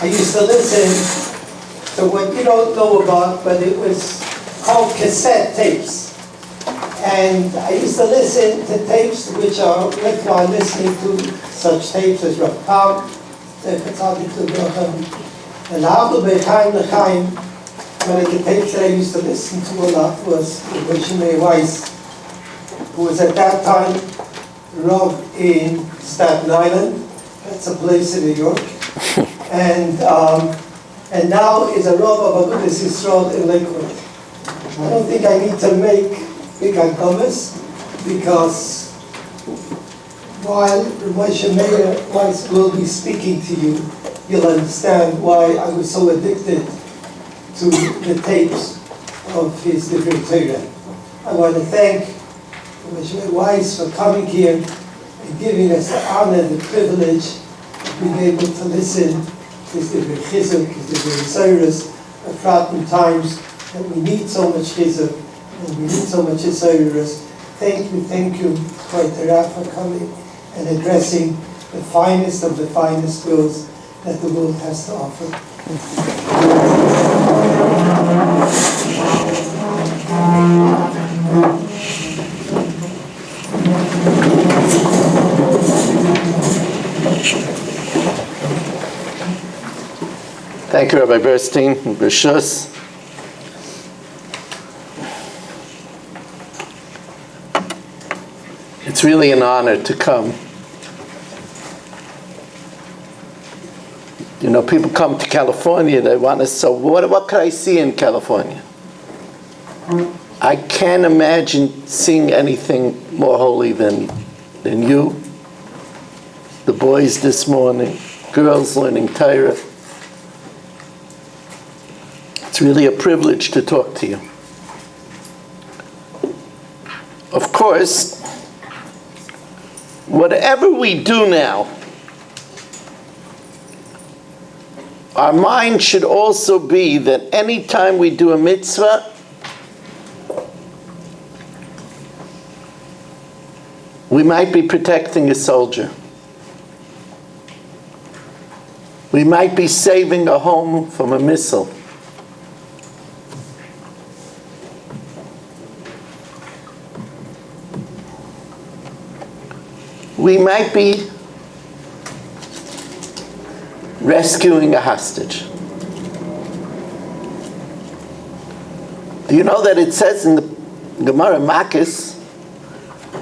I used to listen to what you don't know about, but it was called cassette tapes. And I used to listen to tapes which are worthwhile listening to, such tapes as Rav Pam, and after Bechaim Lechaim, one of the tapes that I used to listen to a lot was Shimei Weiss, who was at that time Rav in Staten Island. That's a place in New York. And now is a Rav of Agudas Yisrael in Lakewood. I don't think I need to make big Agdamas, because while Moshe Meir Weiss will be speaking to you, you'll understand why I was so addicted to the tapes of his Divrei Torah. I want to thank Moshe Meir Weiss for coming here and giving us the honor, the privilege of being able to listen to his Divrei Chizuk, his Divrei Yisoros, at in times that we need so much Chizuk and we need so much Yisoros. Thank you, Torah, for coming and addressing the finest of the finest wills that the world has to offer. Thank you, Rabbi Bernstein, B'Shus. It's really an honor to come. You know, people come to California, they want to, so what could I see in California? I can't imagine seeing anything more holy than you, the boys this morning, girls learning Torah. It's really a privilege to talk to you. Of course, whatever we do now, our mind should also be that any time we do a mitzvah, we might be protecting a soldier. We might be saving a home from a missile. We might be rescuing a hostage. Do you know that it says in the Gemara Makis,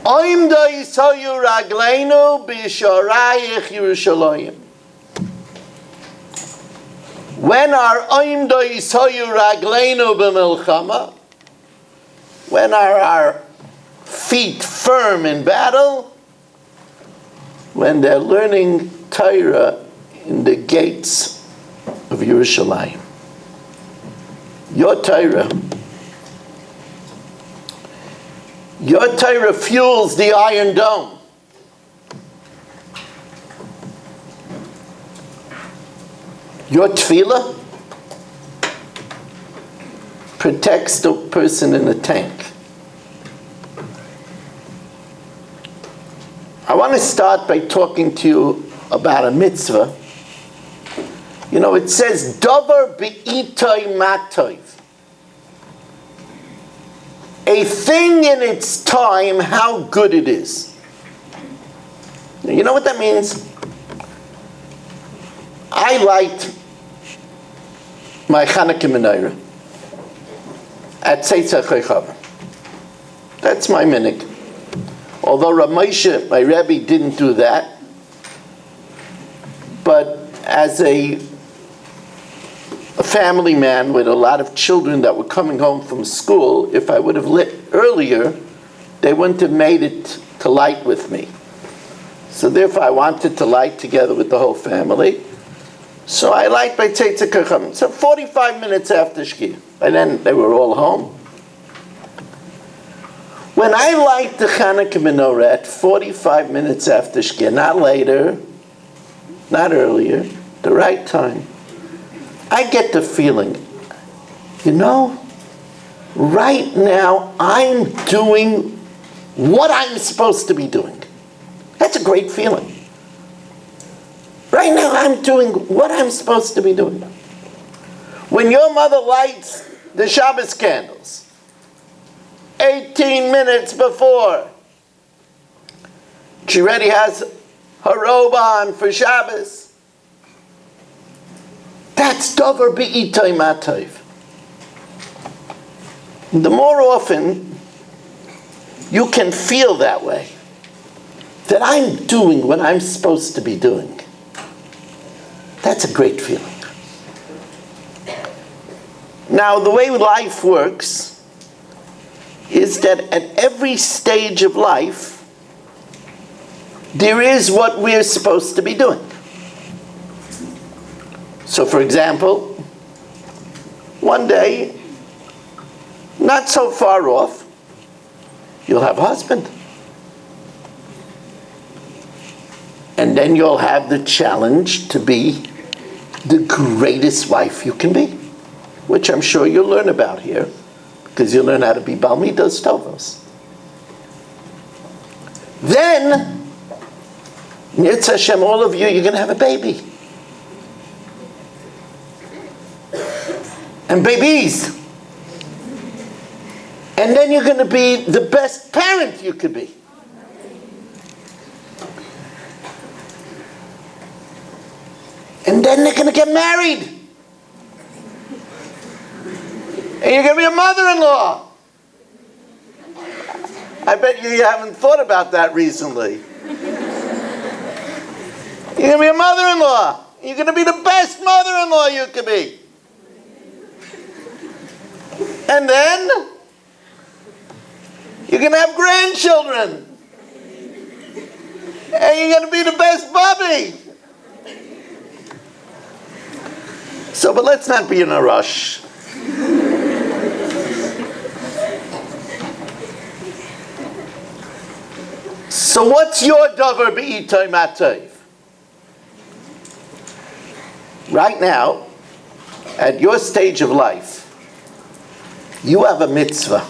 Oim da yisoyu ragleinu b'yisharayich Yerushalayim. When our Oim da yisoyu ragleinu b'milchama, when are our feet firm in battle, when they're learning Torah in the gates of Yerushalayim. Your Torah fuels the Iron Dome. Your tefillah protects the person in the tank. I want to start by talking to you about a mitzvah. You know, it says, Dover be'itoy matoiv. A thing in its time, how good it is. You know what that means? I liked my Chanukah menorah at Tzeitzah Chochava. That's my minhag. Although Rav Moshe, my Rebbe, didn't do that, but as a family man with a lot of children that were coming home from school, if I would have lit earlier, they wouldn't have made it to light with me. So therefore I wanted to light together with the whole family. So I light by Tzeitzah Chochava. So 45 minutes after Shkia. By then they were all home. When I light the Chanukah menorah at 45 minutes after Shkia, not later, not earlier, the right time, I get the feeling, you know, right now I'm doing what I'm supposed to be doing. That's a great feeling. Right now, I'm doing what I'm supposed to be doing. When your mother lights the Shabbos candles, 18 minutes before, she already has her robe on for Shabbos. That's Dover Be'itay Matayv. The more often you can feel that way, that I'm doing what I'm supposed to be doing, that's a great feeling. Now, the way life works is that at every stage of life, there is what we're supposed to be doing. So, for example, one day, not so far off, you'll have a husband. And then you'll have the challenge to be the greatest wife you can be, which I'm sure you'll learn about here, because you'll learn how to be Bal Midos Tovos. Then, Nitz Hashem, all of you, you're going to have a baby. And babies. And then you're going to be the best parent you could be. And then they're going to get married. And you're going to be a mother-in-law. I bet you haven't thought about that recently. You're going to be a mother-in-law. You're going to be the best mother-in-law you could be. And then you're going to have grandchildren. And you're going to be the best Bobby. So, but let's not be in a rush. So what's your davar be'itay matayv? Right now, at your stage of life, you have a mitzvah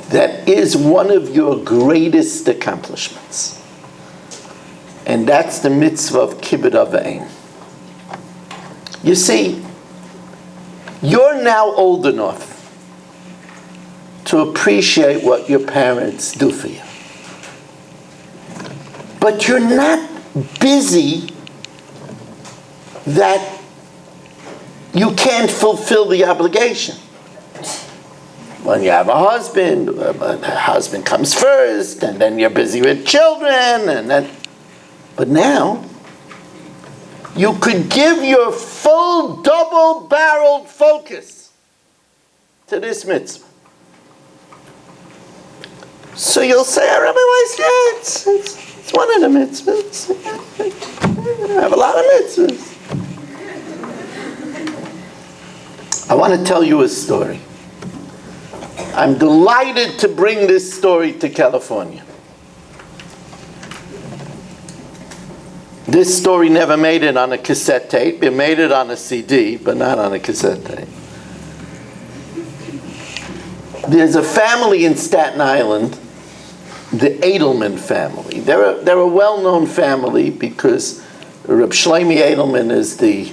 that is one of your greatest accomplishments. And that's the mitzvah of Kibud Avayim. You see, you're now old enough to appreciate what your parents do for you. But you're not busy that you can't fulfill the obligation. When you have a husband, the husband comes first, and then you're busy with children, and then. But now, you could give your full double-barreled focus to this mitzvah. So you'll say, Rabbi Weiss, yeah, it's one of the mitzvahs. I have a lot of mitzvahs. I want to tell you a story. I'm delighted to bring this story to California. This story never made it on a cassette tape. It made it on a CD, but not on a cassette tape. There's a family in Staten Island, the Edelman family. They're a well-known family because Reb Shlomi Edelman is the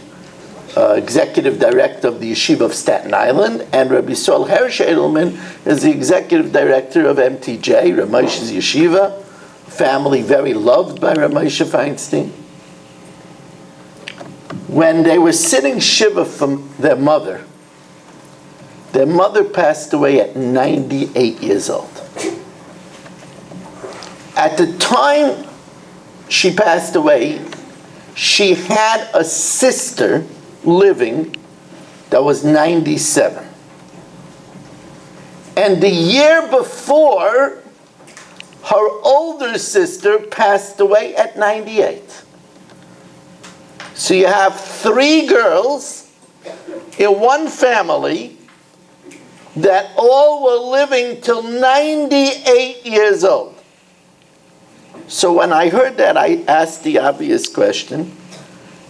executive director of the Yeshiva of Staten Island, and Rabbi Yisrael Hersh Edelman is the executive director of MTJ, Reb Moshe's Yeshiva, family very loved by Reb Moshe Feinstein. When they were sitting Shiva from their mother passed away at 98 years old. At the time she passed away, she had a sister living that was 97. And the year before, her older sister passed away at 98. So you have 3 girls in one family that all were living till 98 years old. So when I heard that, I asked the obvious question,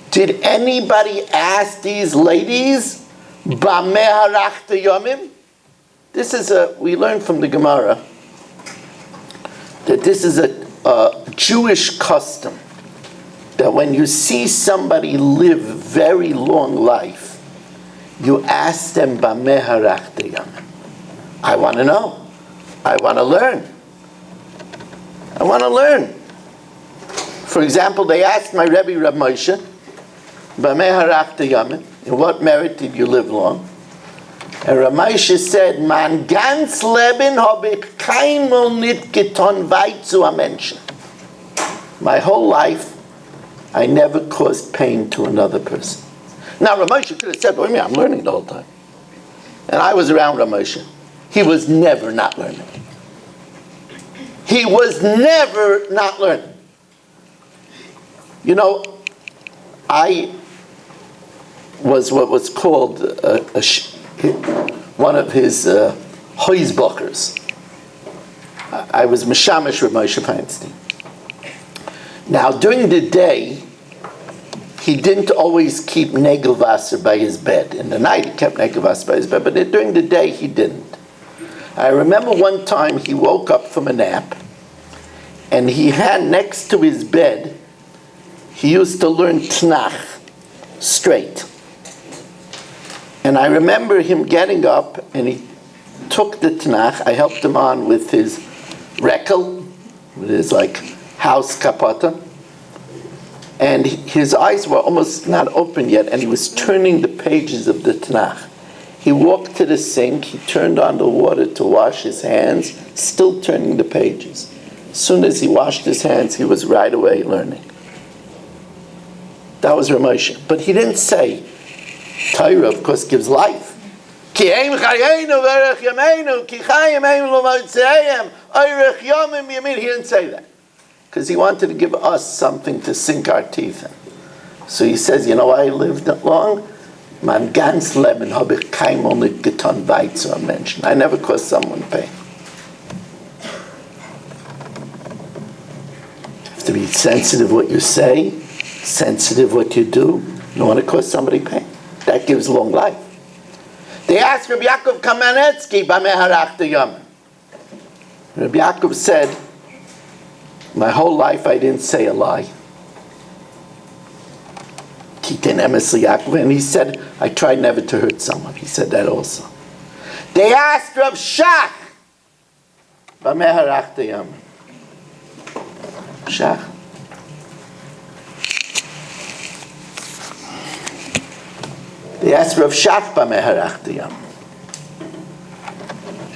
did anybody ask these ladies, Bameh harachta yomim? This is we learned from the Gemara that this is a Jewish custom that when you see somebody live very long life, you ask them, "Bameh harachta yamim?" I want to know. I want to learn. I want to learn. For example, they asked my Rebbe Rab Moshe, "Bameh harachta yamim?" In what merit did you live long? And Rab Moshe said, "Man ganz Leben hab ich keinmal nit getan weit zu a Menschen." My whole life, I never caused pain to another person. Now, Rab Moshe could have said, "What do you mean? I'm learning the whole time." And I was around Rab Moshe. He was never not learning. He was never not learning. You know, I was what was called one of his Heusbachers. I was Mishamish Reb Moshe Feinstein. Now, during the day, he didn't always keep Negelwasser by his bed. In the night, he kept Negelwasser by his bed, but during the day, he didn't. I remember one time he woke up from a nap, and he had next to his bed, he used to learn Tanakh straight. And I remember him getting up, and he took the Tanakh. I helped him on with his rekel, with his house kapata. And his eyes were almost not open yet, and he was turning the pages of the Tanakh. He walked to the sink, he turned on the water to wash his hands, still turning the pages. As soon as he washed his hands, he was right away learning. That was Reb Moshe. But he didn't say, Torah, of course, gives life. He didn't say that. Because he wanted to give us something to sink our teeth in. So he says, you know why I lived that long? Man ganz Leben hab ich keinmal nicht getan weit zu einem Menschen. I never caused someone pain. You have to be sensitive what you say, sensitive what you do. You don't want to cause somebody pain. That gives long life. They asked Rabbi Yaakov Kamenetsky, Bameh harachta yamim. Rabbi Yaakov said, my whole life I didn't say a lie. And he said, I tried never to hurt someone. He said that also. They asked Rav Shach, Bameh harachta yamim. Shach. They asked Rav Shach, Bameh harachta yamim.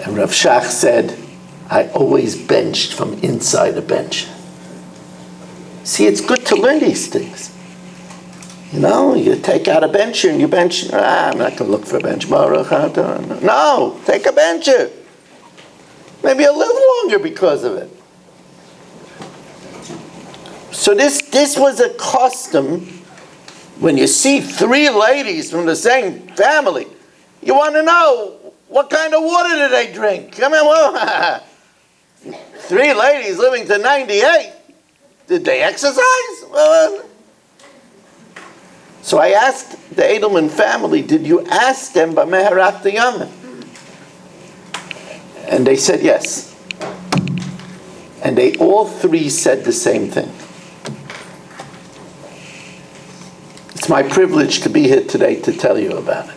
And Rav Shach said, I always benched from inside a bench. See, it's good to learn these things. You know, you take out a bencher and you bench. I'm not going to look for a bench. No, take a bencher. Maybe a little longer because of it. So this was a custom. When you see three ladies from the same family, you want to know what kind of water did they drink. I mean, well, three ladies living to 98. Did they exercise? So I asked the Edelman family, did you ask them Bameh harachta yamim? And they said yes. And they all three said the same thing. It's my privilege to be here today to tell you about it.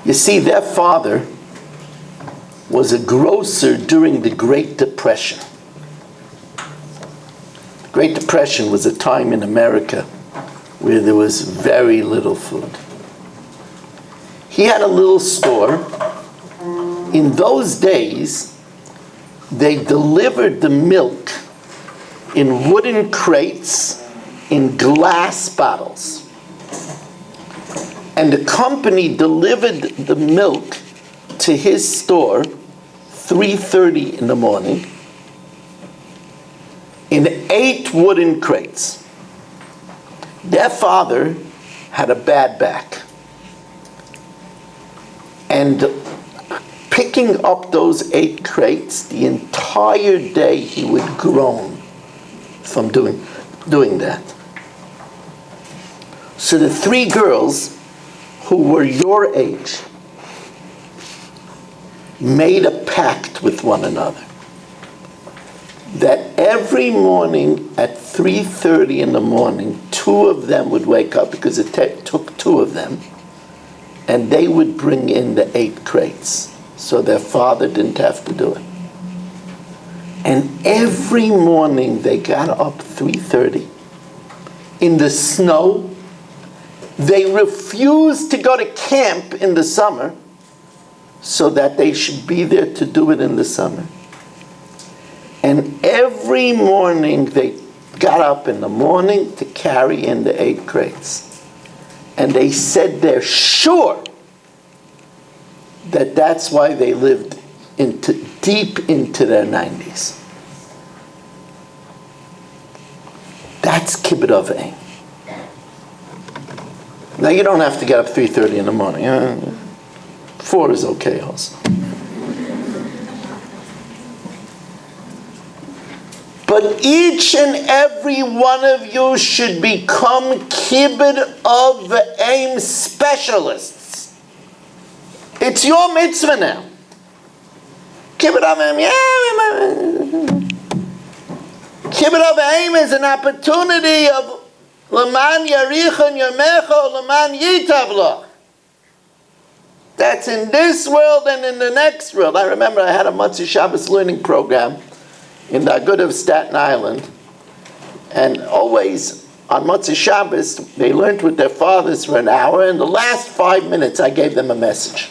You see, their father was a grocer during the Great Depression. The Great Depression was a time in America where there was very little food. He had a little store. In those days, they delivered the milk in wooden crates, in glass bottles. And the company delivered the milk to his store 3:30 in the morning in 8 wooden crates. Their father had a bad back. And picking up those 8 crates, the entire day he would groan from doing that. So the 3 girls who were your age made a pact with one another that every morning at 3:30 in the morning, two of them would wake up, because it took two of them, and they would bring in the 8 crates, so their father didn't have to do it. And every morning they got up 3:30 in the snow. They refused to go to camp in the summer so that they should be there to do it in the summer. And every morning they got up in the morning to carry in the 8 crates. And they said they're sure that that's why they lived deep into their 90s. That's Kibud of Aim. Now you don't have to get up 3:30 in the morning. 4 is okay also. But each and every one of you should become Kibud of Aim specialists. It's your mitzvah now. Kibud of Aim, Kibud of Aim is an opportunity of L'man yarichon yamecho, l'man yitav lach. That's in this world and in the next world. I remember I had a Motzei Shabbos learning program in the Agud of Staten Island, and always on Motzei Shabbos they learned with their fathers for an hour, and the last 5 minutes I gave them a message.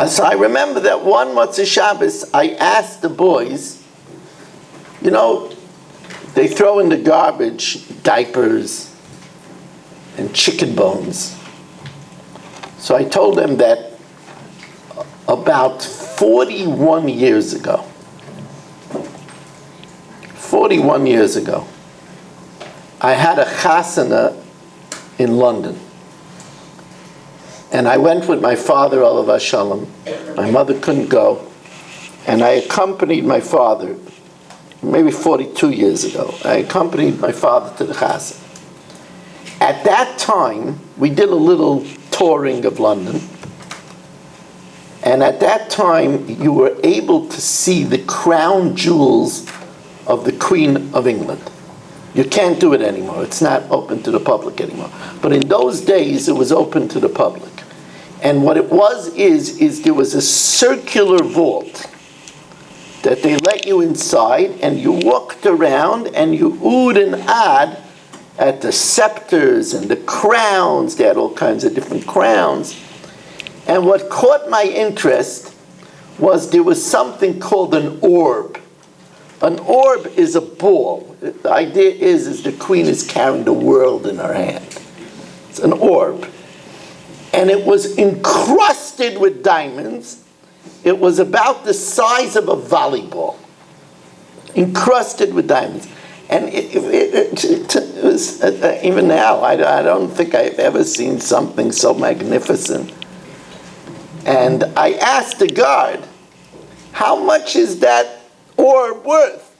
So I remember that one Motzei Shabbos I asked the boys, you know, they throw in the garbage diapers and chicken bones. So I told them that about 41 years ago, I had a chasana in London. And I went with my father, Olav Shalom. My mother couldn't go. And I accompanied my father, maybe 42 years ago. I accompanied my father to the chasana. At that time, we did a little touring of London. And at that time, you were able to see the crown jewels of the Queen of England. You can't do it anymore. It's not open to the public anymore. But in those days, it was open to the public. And what it was is there was a circular vault that they let you inside, and you walked around and you oohed and ahed at the scepters and the crowns. They had all kinds of different crowns. And what caught my interest was there was something called an orb. An orb is a ball. The idea is the queen is carrying the world in her hand. It's an orb. And it was encrusted with diamonds. It was about the size of a volleyball. Encrusted with diamonds. And it was, even now, I don't think I've ever seen something so magnificent. And I asked the guard, how much is that orb worth?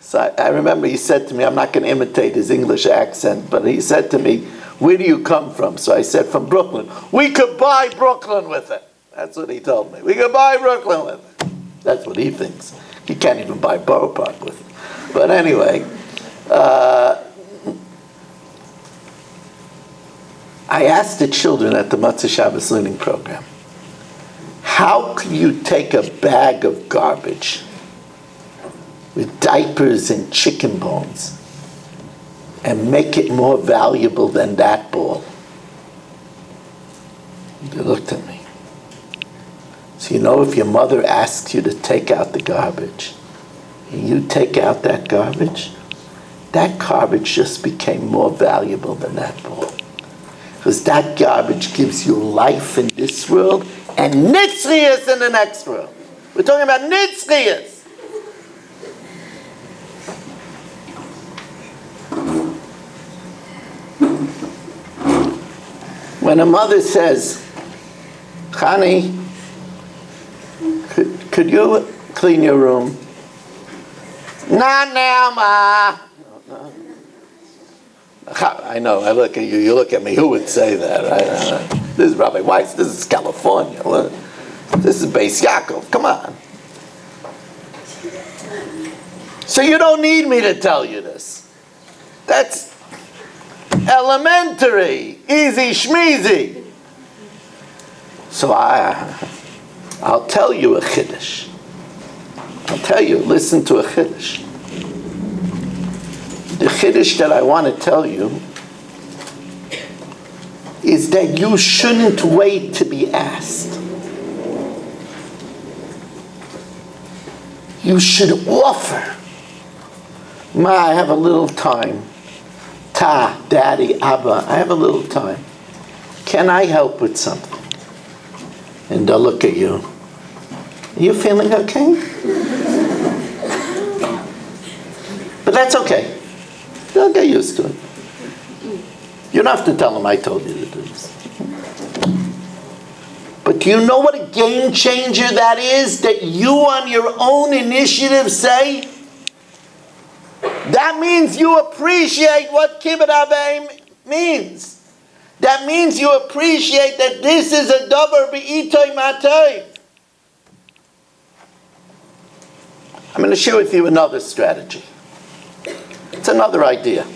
So I remember he said to me, I'm not going to imitate his English accent, but he said to me, where do you come from? So I said, from Brooklyn. We could buy Brooklyn with it. That's what he told me. We could buy Brooklyn with it. That's what he thinks. He can't even buy Borough Park with it. But anyway, I asked the children at the Motzei Shabbos learning program, how could you take a bag of garbage with diapers and chicken bones and make it more valuable than that ball? They looked at me. So you know, if your mother asks you to take out the garbage, and you take out that garbage just became more valuable than that ball. Because that garbage gives you life in this world and nitzrius in the next world. We're talking about nitzrius. When a mother says, Chani, could you clean your room? Not now, Ma. I know, I look at you, you look at me, who would say that, right? This is Rabbi Weiss. This is California. Look. This is Beis Yaakov. Come on. So you don't need me to tell you this. That's elementary, easy schmeezy. So I'll tell you a chiddush. I'll tell you, listen to a chiddush. The chiddush that I want to tell you is that you shouldn't wait to be asked. You should offer. Ma, I have a little time. Ta, Daddy, Abba, I have a little time. Can I help with something? And they'll look at you. Are you feeling okay? But that's okay. They'll get used to it. You don't have to tell them I told you to do this. But do you know what a game changer that is? That you on your own initiative say? That means you appreciate what Kibud means. That means you appreciate that this is a davar b'itoy matoy. I'm going to share with you another strategy. It's another idea.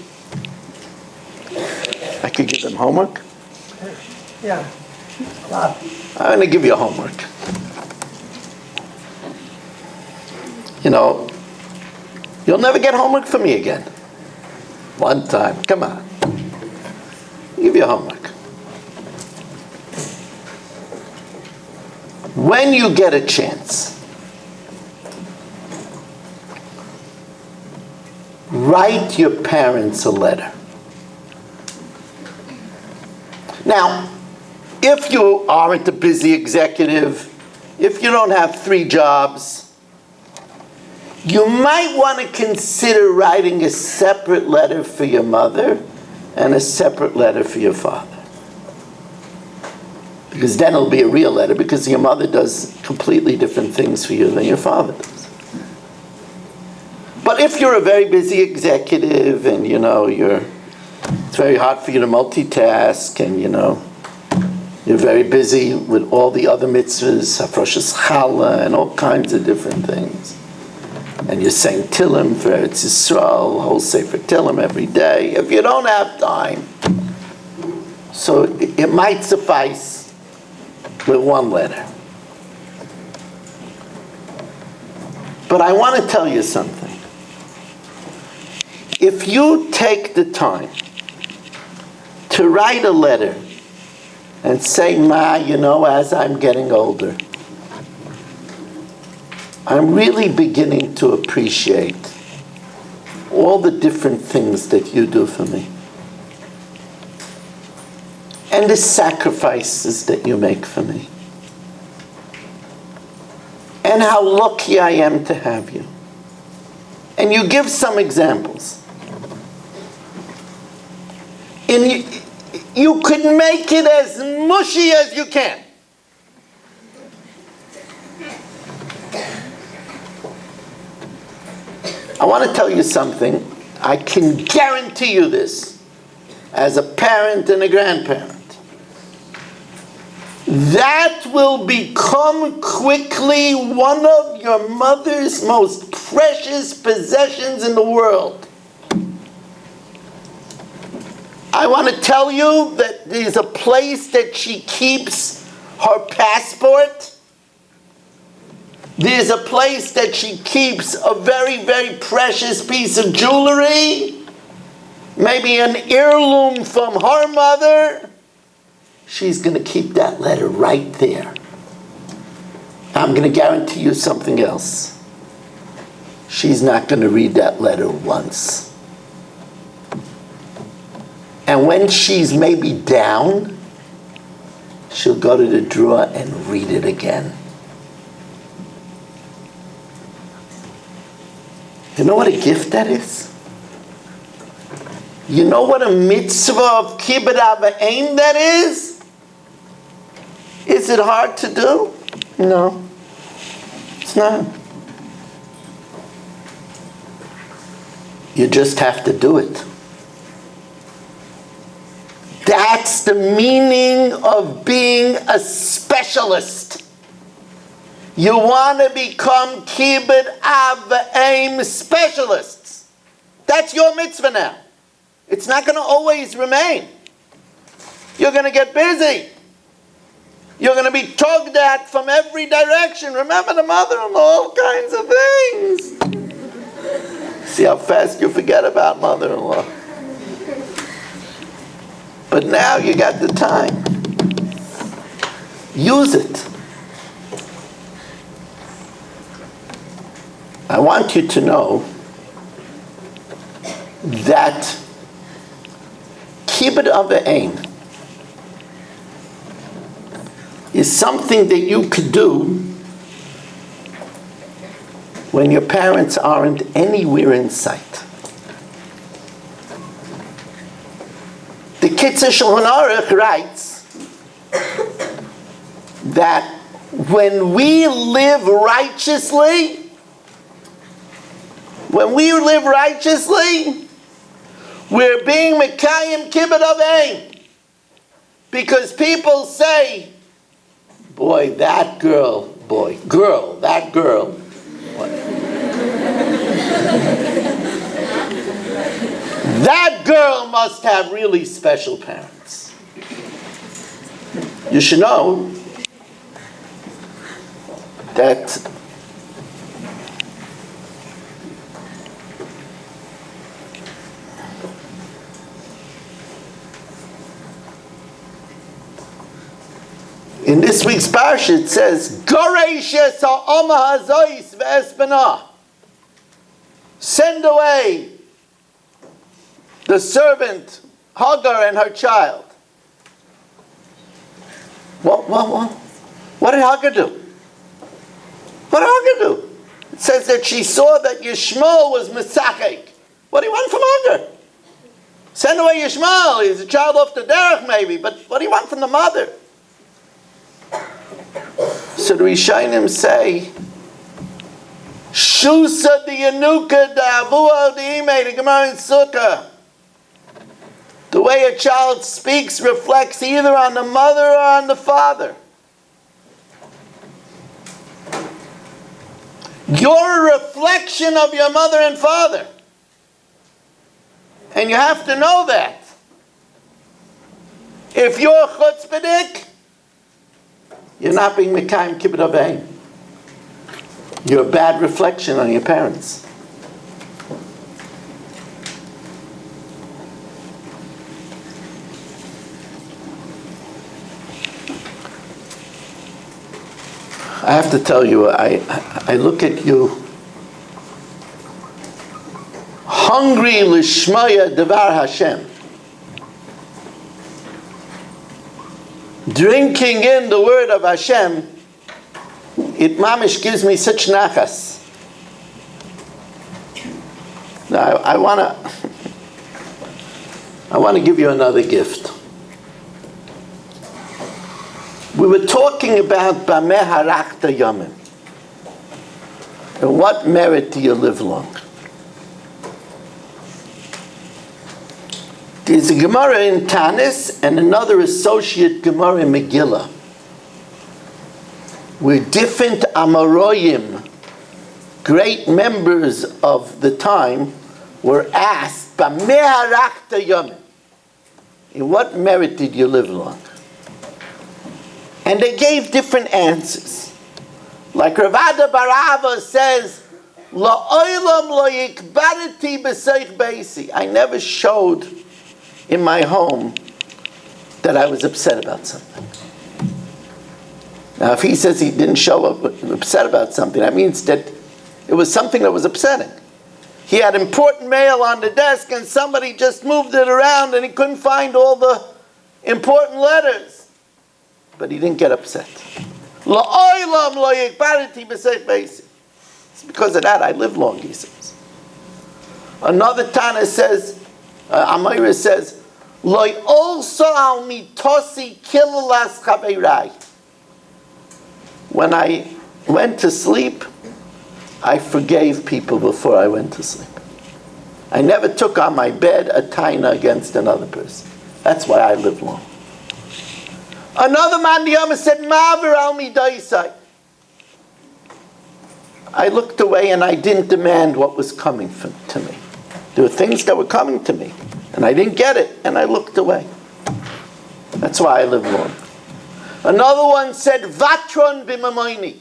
I could give them homework. Yeah. I'm going to give you homework. You know, you'll never get homework from me again. One time. Come on. I'll give you homework. When you get a chance, write your parents a letter. Now, if you aren't a busy executive, if you don't have 3 jobs, you might want to consider writing a separate letter for your mother and a separate letter for your father. Because then it'll be a real letter, because your mother does completely different things for you than your father does. But if you're a very busy executive and, you know, it's very hard for you to multitask, and, you know, you're very busy with all the other mitzvahs, Hafroshas Challah, and all kinds of different things. And you're saying Tillim for Eretz Yisrael, whole Sefer Tillim every day. If you don't have time, so it might suffice with 1 letter. But I want to tell you something. If you take the time to write a letter and say, Ma, you know, as I'm getting older, I'm really beginning to appreciate all the different things that you do for me, and the sacrifices that you make for me, and how lucky I am to have you. And you give some examples. And you could make it as mushy as you can. I want to tell you something. I can guarantee you this, as a parent and a grandparent. That will become quickly one of your mother's most precious possessions in the world. I want to tell you that there's a place that she keeps her passport. There's a place that she keeps a very, very precious piece of jewelry. Maybe an heirloom from her mother. She's going to keep that letter right there. I'm going to guarantee you something else. She's not going to read that letter once. And when she's maybe down, she'll go to the drawer and read it again. You know what a gift that is? You know what a mitzvah of Kibud Aim that is? Is it hard to do? No, it's not. You just have to do it. That's the meaning of being a specialist. You want to become Kibud Av Aim specialists. That's your mitzvah now. It's not going to always remain. You're going to get busy. You're going to be tugged at from every direction. Remember the mother-in-law, all kinds of things. See how fast you forget about mother-in-law. But now you got the time. Use it. I want you to know that Kibud Av Aim is something that you could do when your parents aren't anywhere in sight. The Kitzur Shulchan Aruch writes that when we live righteously, we're being Mekayim Kibud Av Aim. Because people say, boy, that girl, that girl. What? That girl must have really special parents. You should know that in this week's parsha it says, "Goreishes ha'oma hazois ve'espana." Send away the servant Hagar and her child. What did Hagar do? What did Hagar do? It says that she saw that Yishmael was Mesachek. What do you want from Hagar? Send away Yishmael. He's a child off the derech maybe, but what do you want from the mother? So the Rishonim say, Shusa the Yanuka the Avua the Ime the Gemara in Sukkah. The way a child speaks reflects either on the mother or on the father. You're a reflection of your mother and father. And you have to know that. If you're chutzpahdik, you're not being Mekayim Kibud Av Aim. You're a bad reflection on your parents. I have to tell you, I look at you hungry lishmaya devar Hashem, drinking in the word of Hashem. It mamish gives me such nachas. Now I want to give you another gift. We were talking about Bameh Harachta Yomim. And what merit do you live long? There's a Gemara in Tanis and another associate Gemara in Megillah, where different Amoraim, great members of the time, were asked, Bameh Harachta Yomim, in what merit did you live long? And they gave different answers. Like Rav Ada bar Ava says, La'olam lo yikbarati b'seich beisi. I never showed in my home that I was upset about something. Now if he says he didn't show up upset about something, that means that it was something that was upsetting. He had important mail on the desk and somebody just moved it around and he couldn't find all the important letters. But he didn't get upset. It's because of that I live long, he says. Another Tana says, Amira says, when I went to sleep, I forgave people before I went to sleep. I never took on my bed a taina against another person. That's why I live long. Another man, the Yama said, Ma'avir al midaisai. I looked away and I didn't demand what was coming to me. There were things that were coming to me, and I didn't get it, and I looked away. That's why I live long. Another one said, Vatron b'mamayni.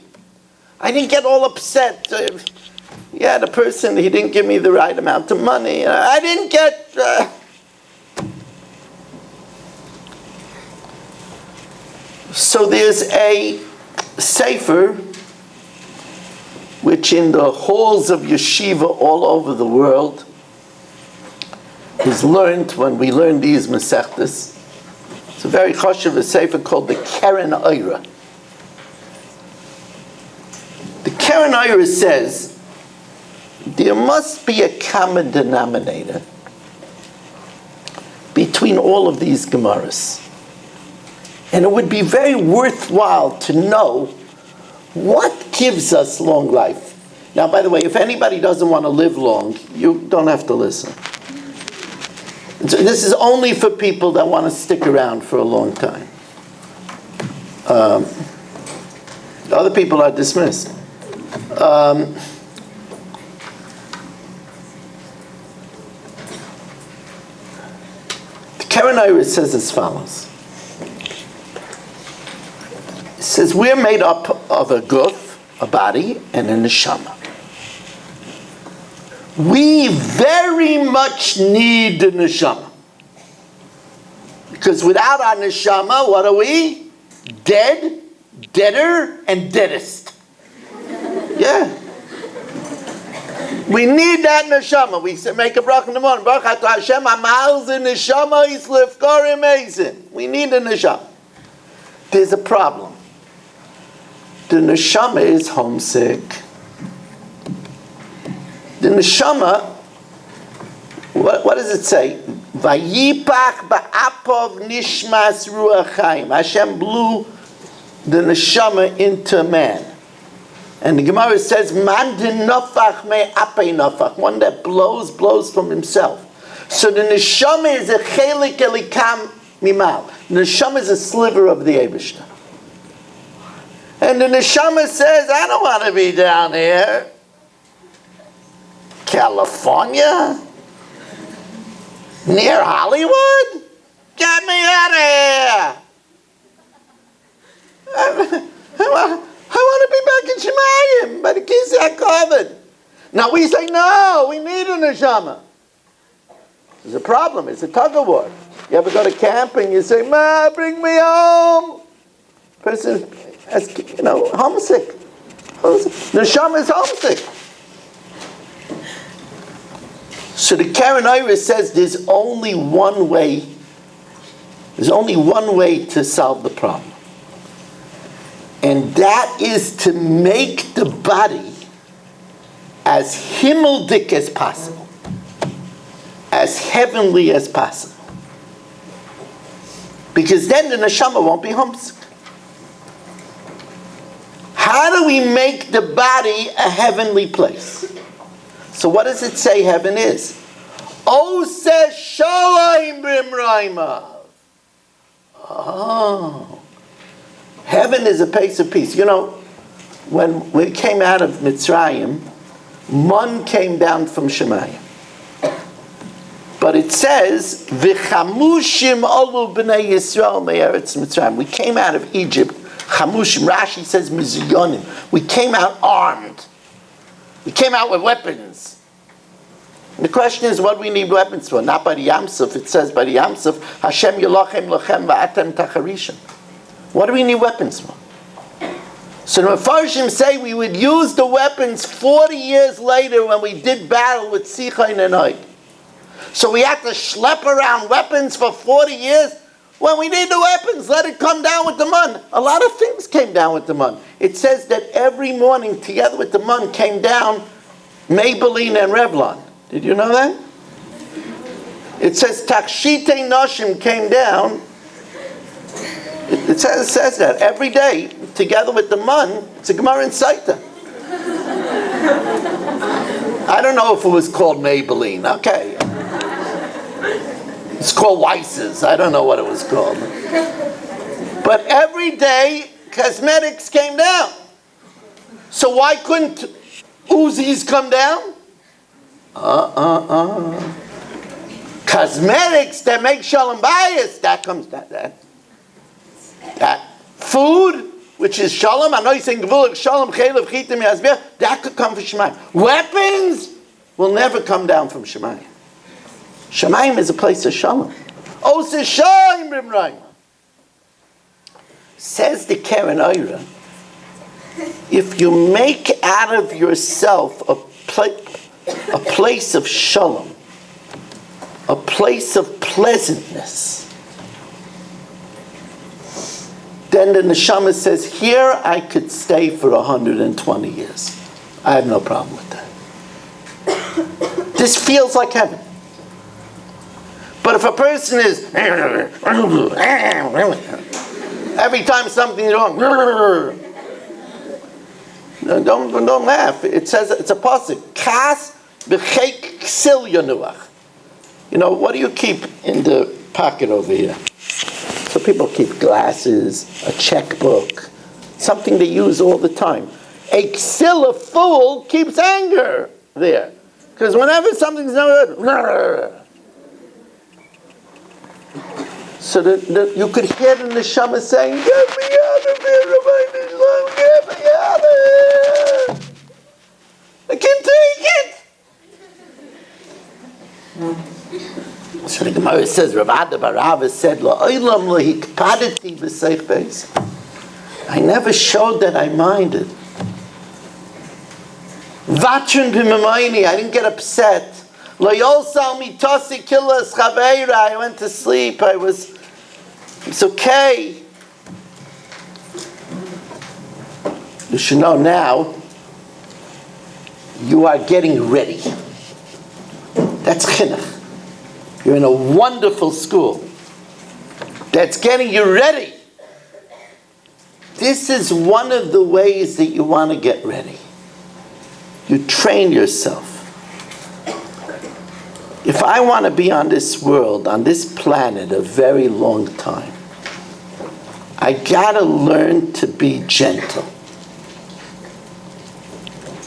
I didn't get all upset. The person, he didn't give me the right amount of money. I didn't get... So there's a sefer, which in the halls of yeshiva all over the world is learned when we learn these mesechtas. It's a very chashuv sefer called the Keren Oira. The Keren Oira says there must be a common denominator between all of these Gemaras. And it would be very worthwhile to know what gives us long life. Now, by the way, if anybody doesn't want to live long, you don't have to listen. This is only for people that want to stick around for a long time. Other people are dismissed. The Keren Oira says as follows. It says we're made up of a guf, a body, and a neshama. We very much need the neshama. Because without our neshama, what are we? Dead, deader, and deadest. Yeah. We need that neshama. We make a bracha in the morning. Baruch atah Hashem amal ze neshama is lefkarim eizin. We need the neshama. There's a problem. The neshama is homesick. The neshama, what does it say? Vayipach ba'apov nishmas ruach chaim. Hashem blew the neshama into man. And the Gemara says, man dinofach me ape nofach. One that blows from himself. So the neshama is a chelik elikam mimal. The neshama is a sliver of the Eibishter. And the neshama says, I don't want to be down here. California? Near Hollywood? Get me out of here! I want to be back in Shemayim, by the kids Yaakov. Now we say, no, we need a neshama. There's a problem, it's a tug of war. You ever go to camp and you say, Ma, bring me home? Person is, homesick. The neshama is homesick. So the Keren Oira says there's only one way to solve the problem. And that is to make the body as himmeldik as possible, as heavenly as possible. Because then the neshama won't be homesick. How do we make the body a heavenly place? So what does it say heaven is? Oseh shalom b'imraimav. Oh. Heaven is a place of peace. When we came out of Mitzrayim, man came down from Shemayim. But it says, V'chamushim olu b'nei Yisrael me'eretz Mitzrayim. We came out of Egypt. Chamushim, Rashi says, Mizuyonim. We came out armed. We came out with weapons. And the question is, what do we need weapons for? Not by the Yamsuf. It says by the Yamsuf, Hashem yelochem lochem va'atem tacharishim. What do we need weapons for? So the Mefarshim say we would use the weapons 40 years later when we did battle with Sichain and Og. So we had to schlep around weapons for 40 years? When we need the weapons, let it come down with the mun. A lot of things came down with the mun. It says that every morning together with the mun came down Maybelline and Revlon. Did you know that? It says Takshite Noshim came down. It says that every day, together with the mun, it's a Gemara in Saita. I don't know if it was called Maybelline. Okay. It's called Weiss's. I don't know what it was called. But every day, cosmetics came down. So why couldn't Uzis come down? Cosmetics that make Shalom Bayis, that comes down. That food, which is Shalom, I know you're saying Gvulik, Shalom, Chelev, Chitim, Yazbir, that could come from Shemayim. Weapons will never come down from Shemayim. Shemayim is a place of Shalom. Osa Shalom B'Mrayim. Says the Keren Oira, if you make out of yourself a place of Shalom, a place of pleasantness, then the neshama says, here I could stay for 120 years. I have no problem with that. This feels like heaven. But if a person is every time something's wrong, don't laugh. It says, it's a pasuk, kas b'cheik ksil yanuach. You know, what do you keep in the pocket over here? So people keep glasses, a checkbook, something they use all the time. A ksil, a fool, keeps anger there. Because whenever something's not good, so that you could hear the neshama saying, get me out of here, Rabbi Nishlam, get me out of here. I can't take it. So the Gemara says, Rav Ada bar Rava said, La'olam lo hikpadeti b'seich beis. I never showed that I minded. Vatrin b'mamayni, I didn't get upset. Lo yolsal mitasi killas chaveira, I went to sleep, it's okay. You should know now, you are getting ready. That's chinuch. You're in a wonderful school that's getting you ready. This is one of the ways that you want to get ready. You train yourself. If I want to be on this world, on this planet, a very long time, I gotta learn to be gentle.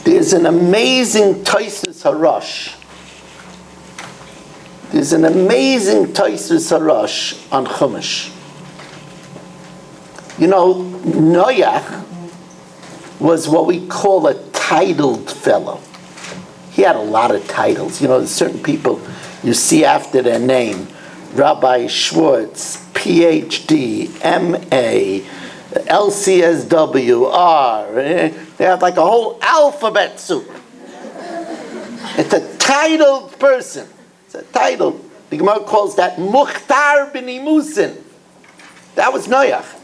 There's an amazing Taisus Harash. There's an amazing Taisus Harash on Chumash. You know, Noach was what we call a titled fellow. He had a lot of titles. You know, there's certain people you see after their name. Rabbi Schwartz, PhD, MA, LCSW, R. They have like a whole alphabet soup. It's a titled person. It's a title. The Gemara calls that Mukhtar b'nimusin. That was Noach.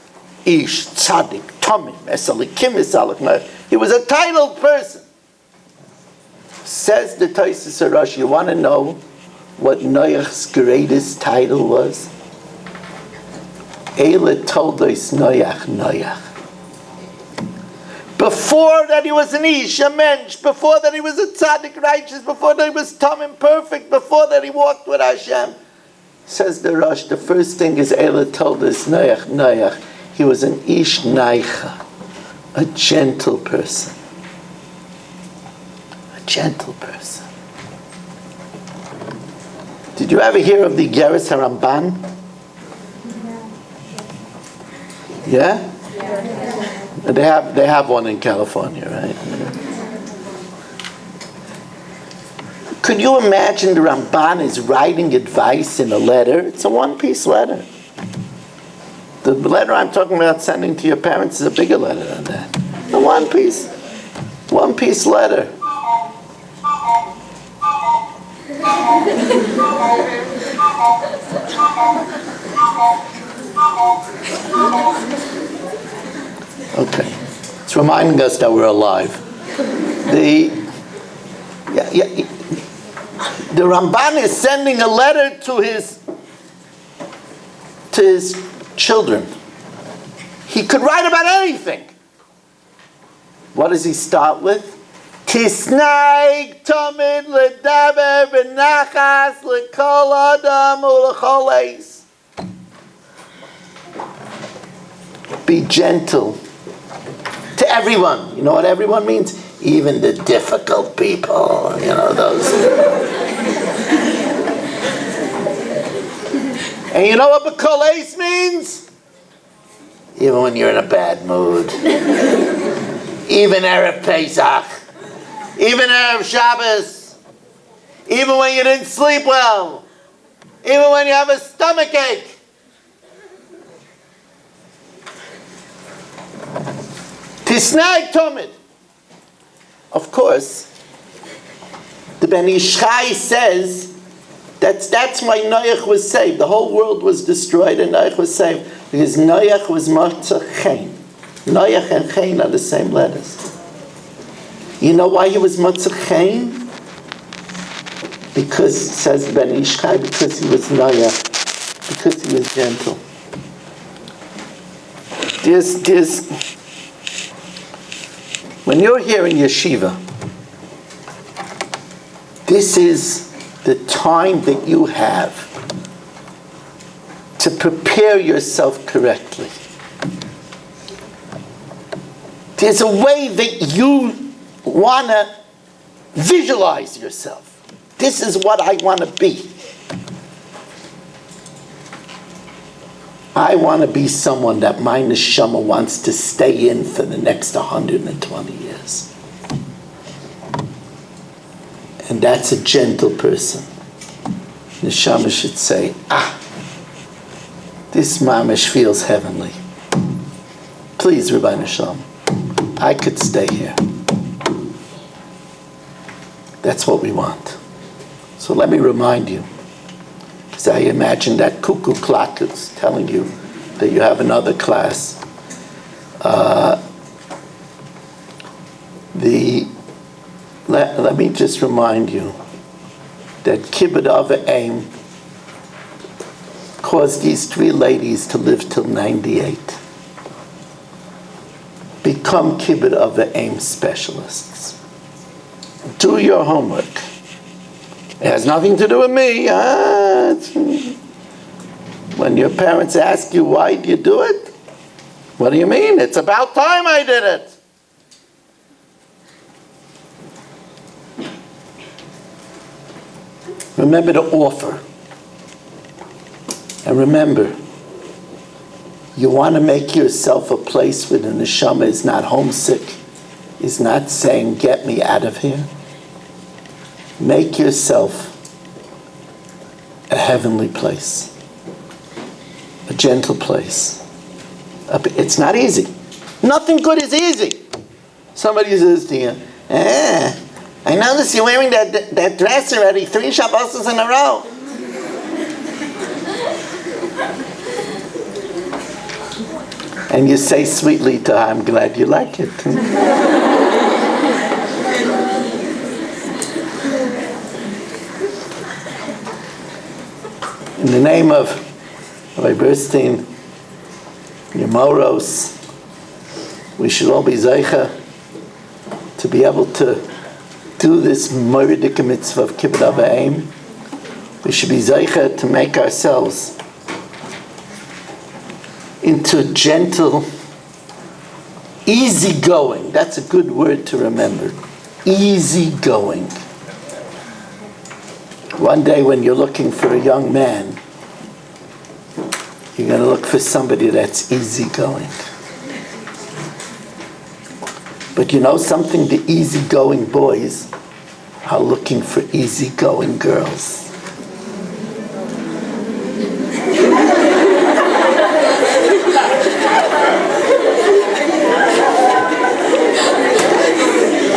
Ish, Tzadik, Tomim, Esalikim, Esalik. He was a titled person. Says the Taisus Harash, you want to know what Noach's greatest title was? Eila told us Noach. Before that he was an Ish, a mensch, before that he was a tzaddik righteous, before that he was tamim perfect, before that he walked with Hashem. Says the Rosh, the first thing is Eila told us Noach. He was an Ish Naicha, a gentle person. A gentle person. Did you ever hear of the Geras HaRamban? Yeah? They have one in California, right? Could you imagine the Ramban is writing advice in a letter? It's a one-piece letter. The letter I'm talking about sending to your parents is a bigger letter than that. A one-piece letter. Okay, it's reminding us that we're alive. The Ramban is sending a letter to his children. He could write about anything. What does he start with? Tisnaig tomid ledaber benachas lekol adam ulechol eis. Be gentle to everyone. You know what everyone means? Even the difficult people. You know, those. And you know what bekol eis means? Even when you're in a bad mood. Even Erev Pesach. Even Erev Shabbos. Even when you didn't sleep well. Even when you have a stomach ache. Tisnai Tomid. Of course, the Ben Ish Chai says that's why Noach was saved. The whole world was destroyed and Noach was saved. Because Noach was Matzah Chain. Noach and Chain are the same letters. You know why he was Matzah Chain? Because, says Ben Ish Chai, because he was Noach. Because he was gentle. When you're here in yeshiva, this is the time that you have to prepare yourself correctly. There's a way that you want to visualize yourself. This is what I want to be. I want to be someone that my neshama wants to stay in for the next 120 years. And that's a gentle person. Neshama should say, this mamish feels heavenly. Please, Rabbi Neshama, I could stay here. That's what we want. So let me remind you, because I imagine that cuckoo clock is telling you that you have another class. Let me just remind you that Kibud Aim caused these three ladies to live till 98. Become Kibud Aim specialists. Do your homework. It has nothing to do with me. When your parents ask you, why do you do it? What do you mean? It's about time I did it. Remember to offer. And remember, you want to make yourself a place where the neshama is not homesick, is not saying, get me out of here. Make yourself a heavenly place, a gentle place. It's not easy. Nothing good is easy. Somebody says to you, I noticed you're wearing that dress already 3 Shabbos in a row. And you say sweetly to her, I'm glad you like it. In the name of Rabbi Burstein, Yamoros, we should all be zeicha to be able to do this moridik mitzvah of Kibud Aim. We should be zeicha to make ourselves into gentle, easygoing. That's a good word to remember. Easygoing. One day when you're looking for a young man, you're going to look for somebody that's easygoing. But you know something? The easygoing boys are looking for easygoing girls.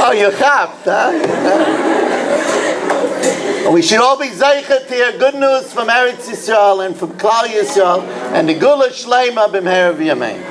Oh, you chapped, huh? We should all be zeicha to hear good news from Eretz Yisrael and from Klal Yisrael and the Gula Shleima b'mehera v'yamein.